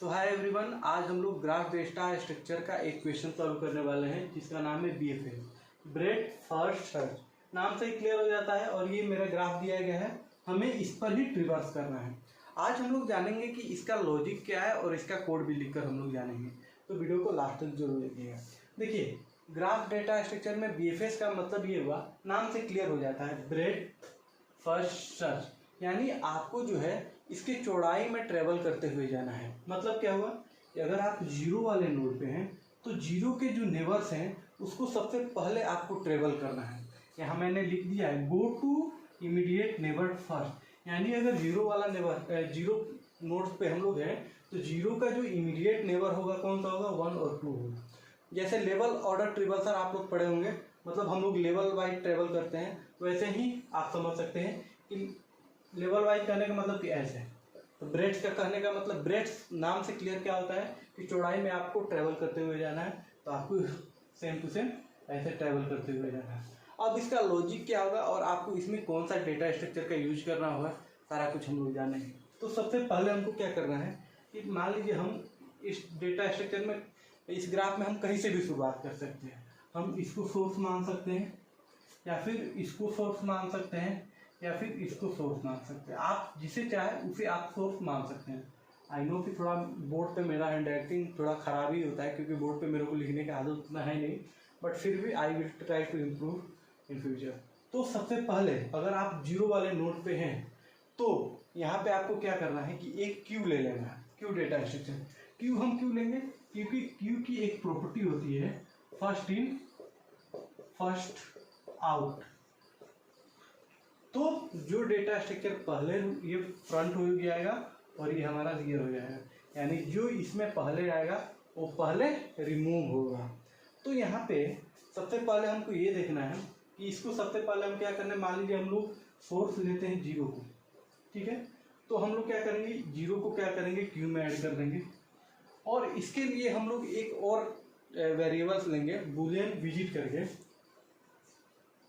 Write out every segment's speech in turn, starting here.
तो hi everyone, आज हम लोग ग्राफ डेटा स्ट्रक्चर का एक क्वेश्चन सॉल्व करने वाले हैं जिसका नाम है बीएफए, ब्रेड फर्स्ट सर्च। नाम से ही क्लियर हो जाता है और ये मेरा ग्राफ दिया गया है, हमें इस पर ही ट्रिवर्स करना है। आज हम लोग जानेंगे कि इसका लॉजिक क्या है और इसका कोड भी लिखकर हम लोग जानेंगे, तो वीडियो को लास्ट तक जरूर देखिएगा। देखिए, ग्राफ डेटा स्ट्रक्चर में बीएफएस का मतलब ये हुआ, नाम से क्लियर हो जाता है, ब्रेड फर्स्ट सर्च, यानी आपको जो है इसके चौड़ाई में ट्रेवल करते हुए जाना है। मतलब क्या हुआ कि अगर आप जीरो वाले नोड पे हैं तो जीरो के जो नेबर्स हैं उसको सबसे पहले आपको ट्रेवल करना है। यहाँ मैंने लिख दिया है go to immediate neighbour first, यानी अगर जीरो वाला नेबर जीरो नोड्स पे हम लोग हैं तो जीरो का जो इमीडिएट नेबर होगा कौन सा होगा, 1 और 2 होगा। जैसे लेवल ऑर्डर ट्रिवर्सल आप लोग पढ़े होंगे, मतलब हम लोग लेवल वाइज ट्रेवल करते हैं, वैसे ही आप समझ सकते हैं कि लेवल वाइज कहने का मतलब कि ऐसे है। तो ब्रेड्स का कहने का मतलब, ब्रेड्स नाम से क्लियर क्या होता है कि चौड़ाई में आपको ट्रेवल करते हुए जाना है, तो आपको सेम टू सेम ऐसे ट्रेवल करते हुए जाना है। अब इसका लॉजिक क्या होगा और आपको इसमें कौन सा डेटा स्ट्रक्चर का यूज करना होगा, सारा कुछ हम लोग जानेंगे। तो सबसे पहले हमको क्या करना है कि मान लीजिए हम इस डेटा स्ट्रक्चर में, इस ग्राफ में हम कहीं से भी शुरुआत कर सकते हैं। हम इसको सोर्स मान सकते हैं, या फिर इसको सोर्स मान सकते हैं, या फिर इसको सोर्स मान सकते हैं। आप जिसे चाहे उसे आप सोर्स मान सकते हैं। आई नो कि थोड़ा बोर्ड पे मेरा हैंड राइटिंग थोड़ा ख़राब ही होता है, क्योंकि बोर्ड पे मेरे को लिखने का आदत उतना है नहीं, बट फिर भी I will try to improve in future. तो सबसे पहले अगर आप जीरो वाले नोड पे हैं तो यहाँ पे आपको क्या करना है कि एक क्यू ले लेना है, क्यू डेटा स्ट्रक्चर। क्यू हम क्यों लेंगे, क्योंकि क्यू की एक प्रॉपर्टी होती है फर्स्ट इन फर्स्ट आउट। तो जो डेटा स्ट्रक्चर पहले ये फ्रंट हो जाएगा और ये हमारा रियर हो जाएगा, यानी जो इसमें पहले आएगा वो पहले रिमूव होगा। तो यहाँ पे सबसे पहले हमको ये देखना है कि इसको सबसे पहले हम क्या करना है। मान लीजिए हम लोग सोर्स लेते हैं जीरो को, ठीक है, तो हम लोग क्या करेंगे, जीरो को क्या करेंगे, क्यू में ऐड कर देंगे। और इसके लिए हम लोग एक और वेरिएबल्स लेंगे, बूलियन विजिट करके।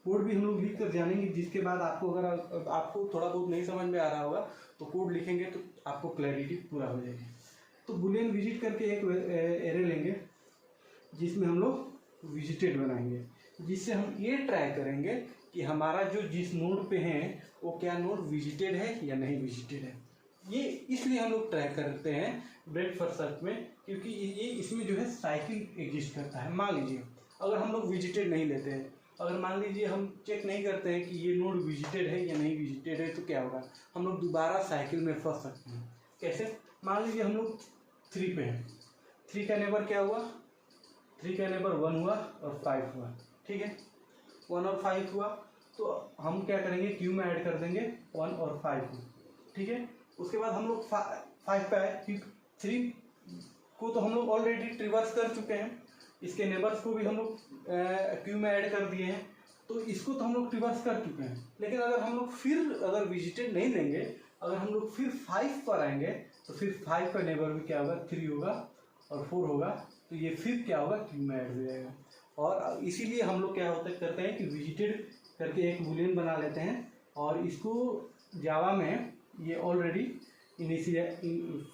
कोड भी हम लोग लिख कर जानेंगे, जिसके बाद आपको अगर आपको थोड़ा बहुत नहीं समझ में आ रहा होगा तो कोड लिखेंगे तो आपको क्लैरिटी पूरा हो जाएगी। तो बूलियन विजिट करके एक एरे लेंगे जिसमें हम लोग विजिटेड बनाएंगे, जिससे हम ये ट्राई करेंगे कि हमारा जो जिस नोड पे है वो क्या नोड विजिटेड है या नहीं विजिटेड है। ये इसलिए हम लोग ट्राई करते हैं ब्रेड फर्स्ट सर्च में, क्योंकि ये इसमें जो है साइकिल एग्जिस्ट करता है। मान लीजिए अगर हम लोग विजिटेड नहीं लेते हैं, अगर मान लीजिए हम चेक नहीं करते हैं कि ये नोड विजिटेड है या नहीं विजिटेड है, तो क्या होगा, हम लोग दोबारा साइकिल में फंस सकते हैं। कैसे, मान लीजिए हम लोग 3 पे हैं, 3 का नेबर क्या हुआ, 3 का नेबर 1 हुआ और 5 हुआ, ठीक है, 1 और 5 हुआ। तो हम क्या करेंगे, क्यू में ऐड कर देंगे 1 और 5 को, ठीक है। उसके बाद हम लोग 5 पे आए, क्योंकि 3 को तो हम लोग ऑलरेडी ट्रिवर्स कर चुके हैं, इसके नेबर्स को भी हम लोग क्यू में ऐड कर दिए हैं, तो इसको तो हम लोग ट्रिवर्स कर चुके हैं। लेकिन अगर हम लोग फिर अगर विजिटेड नहीं लेंगे, अगर हम लोग फिर 5 पर आएंगे तो फिर 5 का नेबर भी क्या होगा, 3 होगा और 4 होगा, तो ये फिर क्या होगा, क्यू में ऐड हो जाएगा। और इसीलिए हम लोग क्या करते हैं कि विजिटेड करके एक बूलियन बना लेते हैं, और इसको जावा में ये ऑलरेडी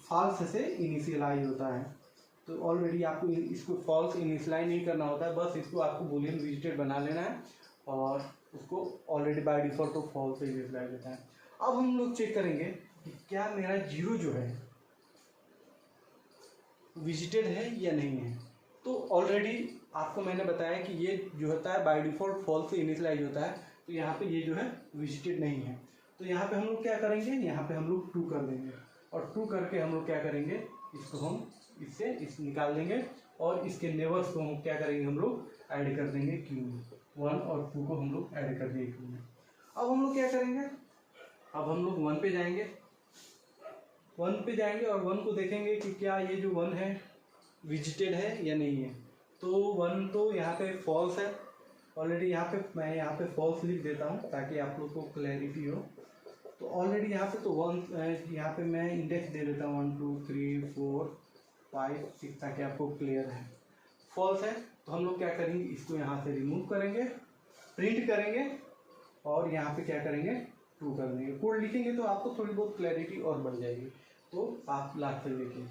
फॉल्स से इनिशियलाइज होता है। तो ऑलरेडी आपको इसको फॉल्स इनिशियलाइज नहीं करना होता है, बस इसको आपको बूलियन विजिटेड बना लेना है और उसको ऑलरेडी बाय डिफॉल्ट तो फॉल्स से इनिशियलाइज होता है। अब हम लोग चेक करेंगे कि क्या मेरा जीरो जो है विजिटेड है या नहीं है। तो ऑलरेडी आपको मैंने बताया कि ये जो होता है बाय डिफॉल्ट फॉल्स से इनिशियलाइज होता है, तो यहाँ पे ये जो है विजिटेड नहीं है। तो यहाँ पे हम लोग क्या करेंगे, यहाँ पे हम लोग 2 कर देंगे, और 2 करके हम लोग क्या करेंगे, इसको हम इससे निकाल देंगे, और इसके नेबर्स को हम क्या करेंगे, हम लोग ऐड कर देंगे क्यू में, 1 और 2 को हम लोग ऐड कर देंगे क्यू में। अब हम लोग क्या करेंगे, अब हम लोग 1 पे जाएंगे, 1 पे जाएंगे और 1 को देखेंगे कि क्या ये जो 1 है विजिटेड है या नहीं है। तो 1 तो यहाँ पे फॉल्स है ऑलरेडी, यहाँ पे मैं यहाँ पे फॉल्स लिख देता हूँ ताकि आप लोग को क्लैरिटी हो। तो ऑलरेडी यहाँ पे तो 1, यहाँ पे मैं इंडेक्स दे देता हूँ 1 2 3 4 5 6 ताकि आपको क्लियर है। फॉल्स है तो हम लोग क्या करेंगे, इसको यहाँ से रिमूव करेंगे, प्रिंट करेंगे, और यहाँ पे क्या करेंगे, 2 कर देंगे। कोड लिखेंगे तो आपको थोड़ी बहुत क्लैरिटी और बढ़ जाएगी। तो आप लास्ट तक देखिए।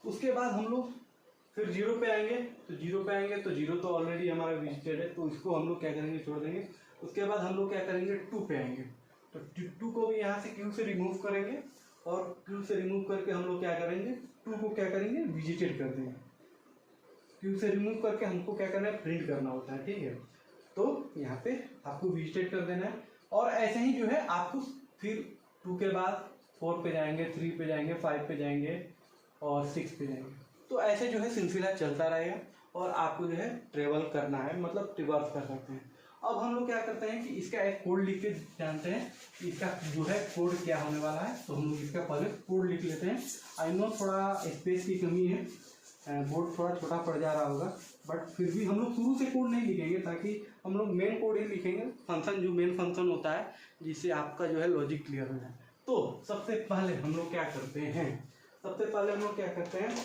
उसके बाद हम लोग फिर 0 पे आएंगे, तो 0 पे आएंगे तो 0 तो ऑलरेडी हमारा विजिटेड है, तो इसको हम लोग क्या करेंगे, छोड़ देंगे। उसके बाद हम लोग क्या करेंगे, 2 पे आएंगे, तो 2 को भी यहाँ से क्यू से रिमूव करेंगे, और क्यू से रिमूव करके हम लोग क्या करेंगे, 2 को क्या करेंगे, विजिटेड कर देंगे। क्यू से रिमूव करके हमको क्या करना है, प्रिंट करना होता है, ठीक है। तो यहाँ पे आपको विजिटेड कर देना है, और ऐसे ही जो है आपको फिर 2 के बाद 4 पे जाएंगे, 3 पे जाएंगे, 5 पे जाएंगे और 6 पे जाएंगे। तो ऐसे जो है सिलसिला चलता रहेगा, और आपको जो है ट्रेवल करना है, मतलब ट्रिवर्स कर सकते हैं। अब हम लोग क्या करते हैं कि इसका एक कोड लिख के जानते हैं कि इसका जो है कोड क्या होने वाला है, तो हम लोग इसका पहले कोड लिख लेते हैं। आई नो थोड़ा स्पेस की कमी है, बोर्ड थोड़ा छोटा पड़ जा रहा होगा, बट फिर भी हम लोग शुरू से कोड नहीं लिखेंगे, ताकि हम लोग मेन कोड ही लिखेंगे, फंक्शन जो मेन फंक्शन होता है, जिससे आपका जो है लॉजिक क्लियर हो जाए। तो सबसे पहले हम लोग क्या करते हैं, सबसे पहले हम लोग क्या करते हैं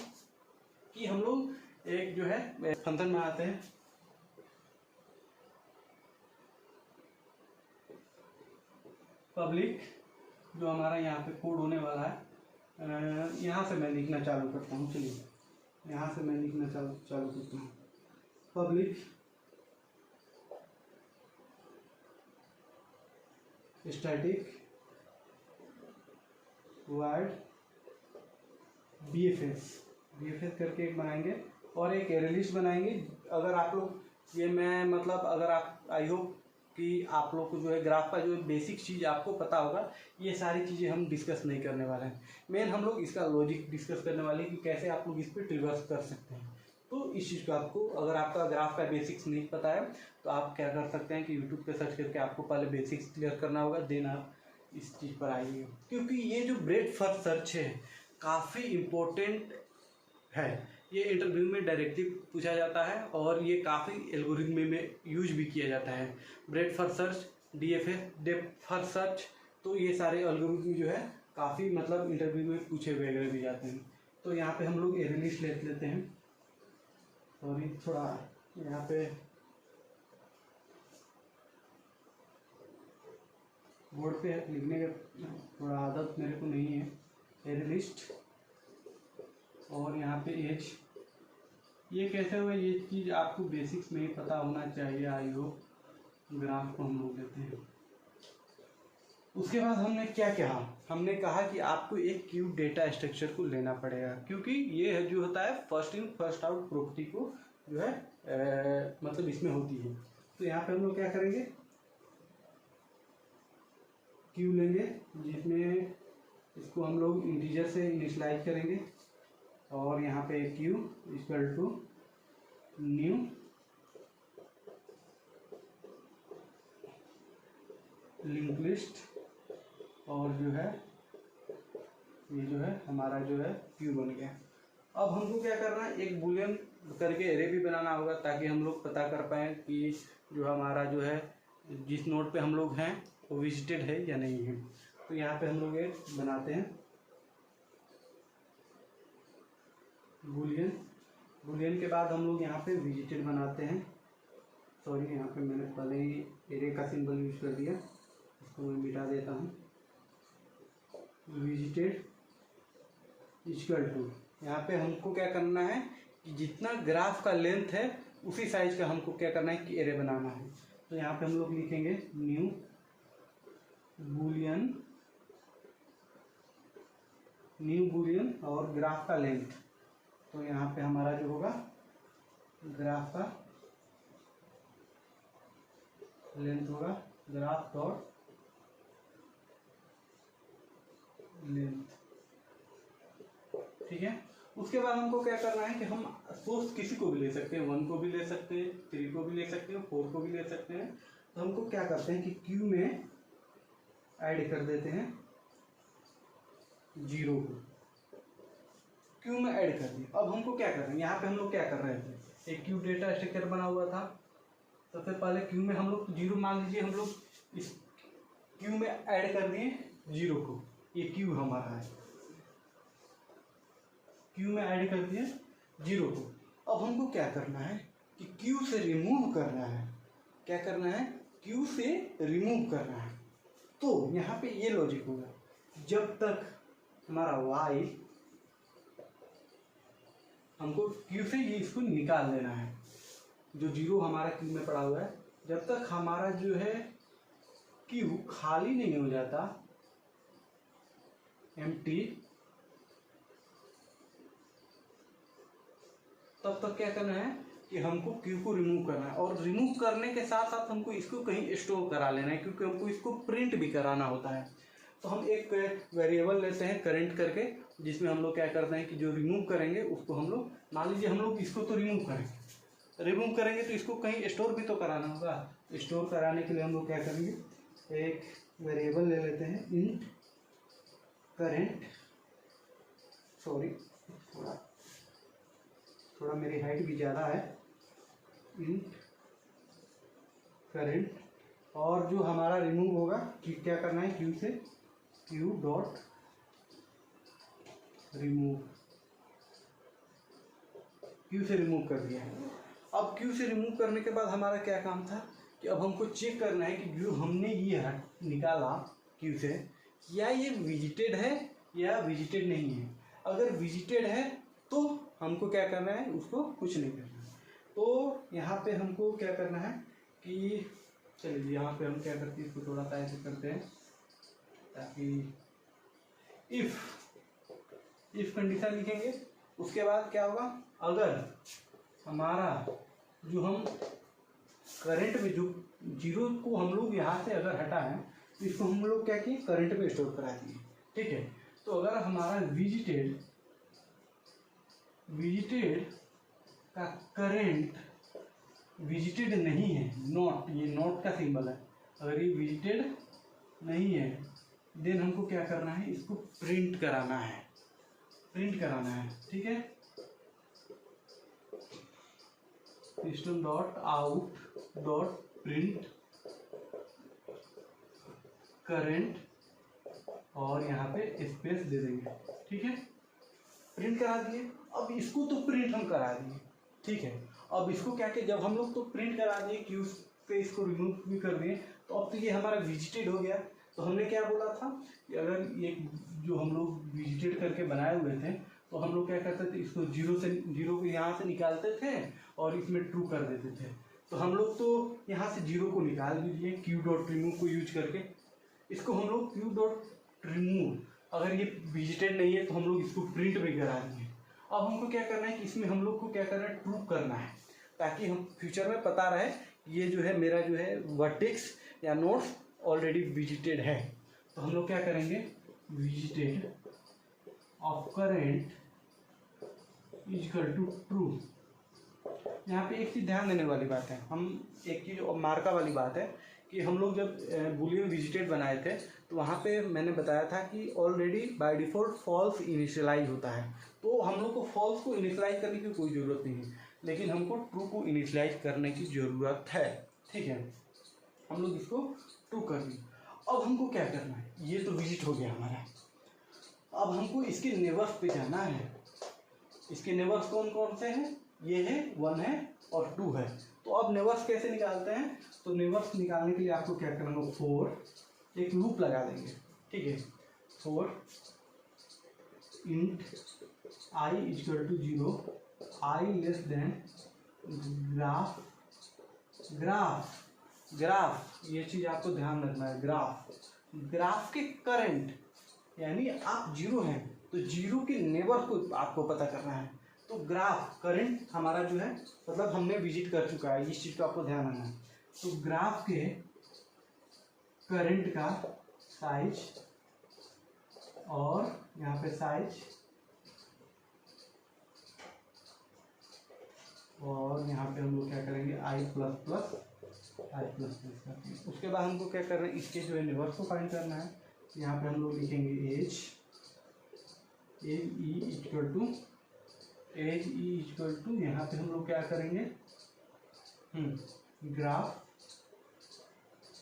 कि हम लोग एक जो है फंक्शन बनाते हैं, पब्लिक, जो हमारा यहाँ पे कोड होने वाला है। यहाँ से मैं लिखना चालू करता हूँ, चलिए यहाँ से मैं लिखना चालू करता हूँ। पब्लिक स्टैटिक वर्ड BFS करके एक बनाएंगे, और एक एरे लिस्ट बनाएंगे। अगर आप लोग ये मैं मतलब अगर आप आई होप कि आप लोग को जो है ग्राफ का जो बेसिक चीज़ आपको पता होगा, ये सारी चीज़ें हम डिस्कस नहीं करने वाले हैं। मेन हम लोग इसका लॉजिक डिस्कस करने वाले हैं कि कैसे आप लोग इस पर ट्रिवर्स कर सकते हैं। तो इस चीज़ को आपको, अगर आपका ग्राफ का बेसिक्स नहीं पता है, तो आप क्या कर सकते हैं कि यूट्यूब पे सर्च करके आपको पहले बेसिक्स क्लियर करना होगा, देन आप इस चीज़ पर आइएगा। क्योंकि ये जो ब्रेड फर्स्ट सर्च है काफ़ी इम्पोर्टेंट है, ये इंटरव्यू में डायरेक्टली पूछा जाता है, और ये काफ़ी एल्गोरिथम में यूज भी किया जाता है। Bread first search, DFS depth first search, तो ये सारे एल्गोरिथम जो है काफ़ी मतलब इंटरव्यू में पूछे वगैरह भी जाते हैं। तो यहाँ पे हम लोग एरे लिस्ट लेते हैं, सॉरी थोड़ा यहाँ पे बोर्ड पे लिखने का थोड़ा आदत मेरे को नहीं है। एरे लिस्ट, और यहाँ पे एज, ये कैसे हुआ, ये चीज़ आपको बेसिक्स में ही पता होना चाहिए। आई होप ग्राफ को हम लोग लेते हैं। उसके बाद हमने क्या कहा, हमने कहा कि आपको एक क्यूब डेटा स्ट्रक्चर को लेना पड़ेगा, क्योंकि ये जो होता है first in first out property को जो है मतलब इसमें होती है। तो यहाँ पे हम लोग क्या करेंगे, क्यू लेंगे, जिसमें इसको हम लोग इंटीजर से इनिशियलाइज करेंगे, और यहाँ पे Q equal to new link list, और जो है ये जो है हमारा जो है क्यू बन गया। अब हमको क्या करना है, एक बुलियन करके एरे भी बनाना होगा, ताकि हम लोग पता कर पाएँ कि जो हमारा जो है जिस नोड पे हम लोग हैं वो विजिटेड है या नहीं है। तो यहाँ पे हम लोग एक बनाते हैं बुलियन के बाद हम लोग यहाँ पे विजिटेड बनाते हैं। सॉरी, यहाँ पे मैंने पहले ही एरे का सिंबल यूज कर दिया, इसको मैं मिटा देता हूँ। विजिटेड इक्वल टू, यहाँ पे हमको क्या करना है कि जितना ग्राफ का लेंथ है उसी साइज का हमको क्या करना है कि एरे बनाना है। तो यहाँ पे हम लोग लिखेंगे न्यू बुलियन और ग्राफ का लेंथ। तो यहाँ पे हमारा जो होगा ग्राफ का लेंथ होगा ग्राफ डॉट लेंथ, ठीक है। उसके बाद हमको क्या करना है कि हम सोर्स किसी को भी ले सकते हैं, 1 को भी ले सकते हैं, 3 को भी ले सकते हैं, 4 को भी ले सकते हैं। तो हमको क्या करते हैं कि क्यू में ऐड कर देते हैं 0 को, क्यू में ऐड कर दिया। अब हमको क्या करना है, यहाँ पे हम लोग क्या कर रहे थे, एक क्यू डेटा स्ट्रक्चर बना हुआ था। सबसे पहले क्यू में हम लोग 0 मान लीजिए, हम लोग इस क्यू में ऐड कर दिए 0 को, ये क्यू हमारा है, क्यू में ऐड कर दिए 0 को। अब हमको क्या करना है कि क्यू से रिमूव करना है, क्या करना है, क्यू से रिमूव करना है। तो यहाँ पे ये लॉजिक होगा, जब तक हमारा y हमको क्यू से ये इसको निकाल देना है, जो जीरो हमारा क्यू में पड़ा हुआ है। जब तक हमारा जो है क्यू खाली नहीं हो जाता, एम्प्टी, तब तक क्या करना है कि हमको क्यू को रिमूव करना है। और रिमूव करने के साथ साथ हमको इसको कहीं स्टोर करा लेना है, क्योंकि हमको इसको प्रिंट भी कराना होता है। तो हम एक वेरिएबल लेते हैं करंट करके, जिसमें हम लोग क्या करते हैं कि जो रिमूव करेंगे उसको हम लोग, मान लीजिए हम लोग इसको तो रिमूव करेंगे तो इसको कहीं स्टोर भी तो कराना होगा। स्टोर कराने के लिए हम लोग क्या करेंगे, एक वेरिएबल ले लेते हैं इंट करंट, सॉरी थोड़ा मेरी हाइट भी ज़्यादा है, इंट करंट, और जो हमारा रिमूव होगा कि क्या करना है, क्यू से क्यू डॉट रिमूव, क्यू से रिमूव कर दिया है। अब क्यू से रिमूव करने के बाद हमारा क्या काम था कि अब हमको चेक करना है कि जो हमने ये निकाला क्यू से, या ये विजिटेड है या विजिटेड नहीं है। अगर विजिटेड है तो हमको क्या करना है, उसको कुछ नहीं करना है। तो यहाँ पे हमको क्या करना है कि चलिए यहाँ पे हम क्या करते हैं, इसको थोड़ा सा ऐसे करते हैं ताकि इफ कंडीशन लिखेंगे। उसके बाद क्या होगा, अगर हमारा जो हम करंट में जो जीरो को हम लोग यहाँ से अगर हटाएं तो इसको हम लोग क्या किए, करंट में स्टोर करा दिए, ठीक है। तो अगर हमारा विजिटेड का करंट विजिटेड नहीं है, नॉट, ये नॉट का सिंबल है, अगर ये विजिटेड नहीं है देन हमको क्या करना है, इसको प्रिंट कराना है, ठीक है। System dot out dot print current, और यहाँ पे स्पेस दे देंगे, ठीक है। प्रिंट करा दिए। अब इसको तो प्रिंट हम करा दिए, ठीक है। अब इसको क्या कि जब हम लोग तो प्रिंट करा दिए, क्यू पे इसको रिमूव भी कर दिए, तो अब तो ये हमारा विजिटेड हो गया। तो हमने क्या बोला था कि अगर ये जो हम लोग विजिटेड करके बनाए हुए थे, तो हम लोग क्या करते थे, इसको जीरो को यहाँ से निकालते थे और इसमें ट्रू कर देते थे। तो हम लोग तो यहाँ से जीरो को निकाल भी दिए क्यू डॉट रिमूव को यूज करके। इसको हम लोग क्यू डॉट रिमूव, अगर ये विजिटेड नहीं है तो हम लोग इसको प्रिंट भी करा देंगे। अब हमको क्या करना है कि इसमें हम लोग को क्या करना है, ट्रू करना है, ताकि हम फ्यूचर में पता रहे ये जो है मेरा जो है वर्टेक्स या नोड्स ऑलरेडी विजिटेड है। तो हम लोग क्या करेंगे, visited of current is equal to true. यहाँ पे एक चीज़ ध्यान देने वाली बात है, हम एक चीज़ और मार्का वाली बात है कि हम लोग जब बूलियन विजिटेड बनाए थे तो वहाँ पे मैंने बताया था कि already by default false initialize होता है। तो हम लोग को फॉल्स को इनिशियलाइज करने की कोई ज़रूरत नहीं है, लेकिन हमको ट्रू को इनिशियलाइज करने की ज़रूरत है, ठीक है। हम लोग इसको ट्रू कर दिए। अब हमको क्या करना है, ये तो विजिट हो गया हमारा। अब हमको इसके नेबर्स पे जाना है। इसके नेबर्स कौन कौन से हैं, ये है, 1 है और 2 है। तो अब नेबर्स कैसे निकालते हैं, तो नेबर्स निकालने के लिए आपको क्या करना होगा, 4 एक लूप लगा देंगे, ठीक है। 4 int I equal to 0, I less than graph, ये चीज़ आपको ध्यान रखना है। ग्राफ के करंट, यानी आप जीरो हैं तो जीरो के नेबर को आपको पता करना है। तो ग्राफ करंट हमारा जो है, मतलब हमने विजिट कर चुका है, इस चीज़ को आपको ध्यान रखना है। तो ग्राफ के करंट का साइज, और यहाँ पे साइज, और यहाँ पे हम लोग क्या करेंगे, आई प्लस प्लस करते हैं। उसके बाद हमको क्या करना है, इसके जो है नेबर्स को फाइंड करना है। यहाँ पे हम लोग लिखेंगे एज ई इक्वल टू यहाँ पे हम लोग क्या करेंगे,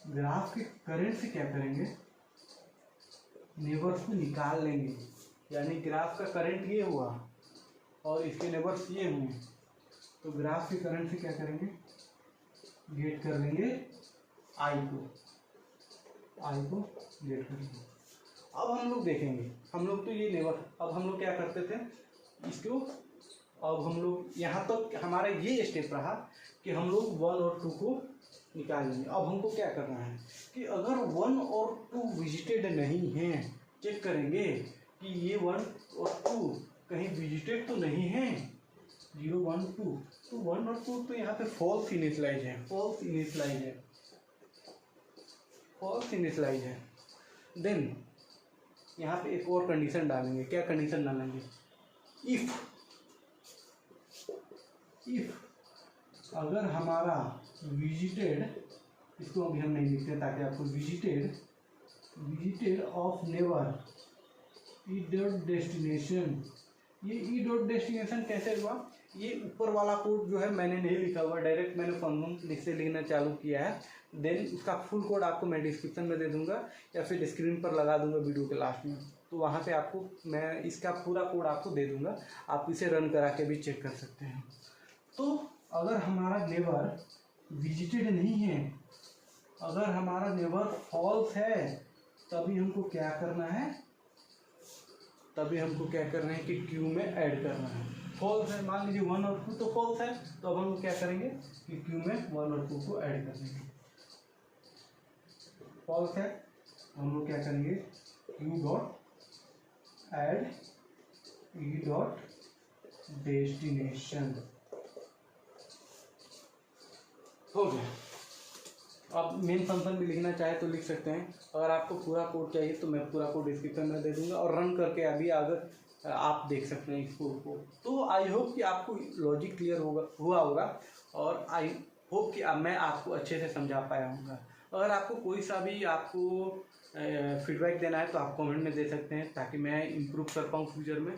ग्राफ के करंट से क्या करेंगे, नेबर्स को निकाल लेंगे। यानी ग्राफ का करंट ये हुआ और इसके नेबर्स ये हुए, तो ग्राफ के करंट से क्या करेंगे, गेट कर लेंगे आई को गेट करेंगे। अब हम लोग देखेंगे, हम लोग तो ये नेबर, अब हम लोग क्या करते थे, इसको अब हम लोग यहाँ तक हमारा ये स्टेप रहा कि हम लोग 1 और 2 को निकाल लेंगे। अब हमको क्या करना है कि अगर 1 और 2 विजिटेड नहीं हैं, चेक करेंगे कि ये 1 और 2 कहीं विजिटेड तो नहीं है, 0 1 2, तो 1 और 2 तो यहाँ पे फॉल्स इनिशियलाइज है, फॉल्स इनिशियलाइज है। देन यहाँ पे एक और कंडीशन डालेंगे। क्या कंडीशन डालेंगे? इफ अगर हमारा विजिटेड, इसको अभी हम नहीं लिखते ताकि आपको visited of never E dot destination, ये ई डॉट डेस्टिनेशन कैसे हुआ? ये ऊपर वाला कोड जो है मैंने नहीं लिखा हुआ, डायरेक्ट मैंने फॉर्मूला से लिखना चालू किया है। देन उसका फुल कोड आपको मैं डिस्क्रिप्शन में दे दूंगा या फिर स्क्रीन पर लगा दूंगा वीडियो के लास्ट में, तो वहाँ पे आपको मैं इसका पूरा कोड आपको दे दूंगा, आप इसे रन करा के भी चेक कर सकते हैं। तो अगर हमारा नेबर विजिटेड नहीं है, अगर हमारा नेबर फॉल्स है, तभी हमको क्या करना है कि क्यू में ऐड करना है। फॉल्स है, मान लीजिए 1 और 2 तो फॉल्स है, तो अब हम क्या करेंगे कि क्यू में 1 और 2 को ऐड कर देंगे। फॉल्स है, हम लोग क्या करेंगे, Q dot add E dot destination, हो गया। आप मेन फंक्शन भी लिखना चाहे तो लिख सकते हैं। अगर आपको पूरा कोड चाहिए तो मैं पूरा कोड डिस्क्रिप्शन में दे दूंगा और रन करके अभी अगर आप देख सकते हैं इस कोड को। तो आई होप कि आपको लॉजिक क्लियर हुआ होगा और आई होप कि अब मैं आपको अच्छे से समझा पाया हूँगा। अगर आपको कोई सा भी फीडबैक देना है तो आप कमेंट में दे सकते हैं ताकि मैं इम्प्रूव कर पाऊँ फ्यूचर में।